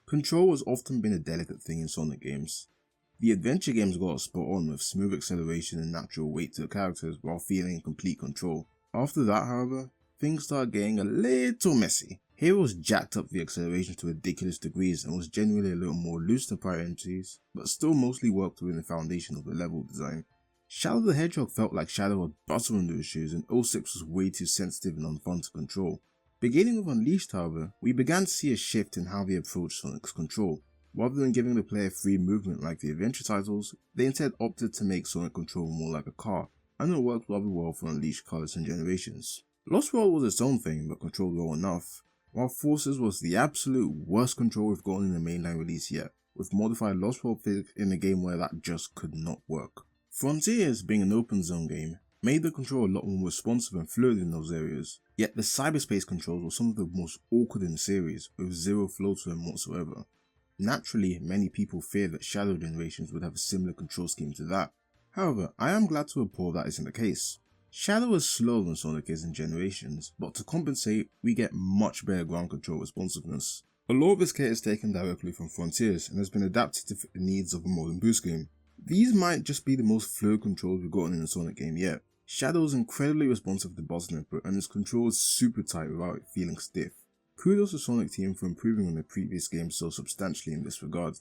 Control has often been a delicate thing in Sonic games. The adventure games got us spot on with smooth acceleration and natural weight to the characters while feeling in complete control. After that, however, things started getting a little messy. Heroes jacked up the acceleration to ridiculous degrees and was generally a little more loose than prior entries, but still mostly worked within the foundation of the level design. Shadow the Hedgehog felt like Shadow had butter under his shoes, and 06 was way too sensitive and unfun to control. Beginning with Unleashed, however, we began to see a shift in how they approached Sonic's control. Rather than giving the player free movement like the adventure titles, they instead opted to make Sonic control more like a car, and it worked rather well for Unleashed Colors and Generations. Lost World was its own thing, but controlled well enough, while Forces was the absolute worst control we've gotten in a mainline release yet, with modified Lost World physics in a game where that just could not work. Frontiers, being an open zone game, made the control a lot more responsive and fluid in those areas, yet the cyberspace controls were some of the most awkward in the series, with zero flow to them whatsoever. Naturally, many people feared that Shadow Generations would have a similar control scheme to that. However, I am glad to report that isn't the case. Shadow is slower than Sonic is in Generations, but to compensate, we get much better ground control responsiveness. A lot of this kit is taken directly from Frontiers and has been adapted to fit the needs of a modern boost game. These might just be the most fluid controls we've gotten in a Sonic game yet. Shadow is incredibly responsive to button input and his control is super tight without it feeling stiff. Kudos to Sonic team for improving on the previous game so substantially in this regard.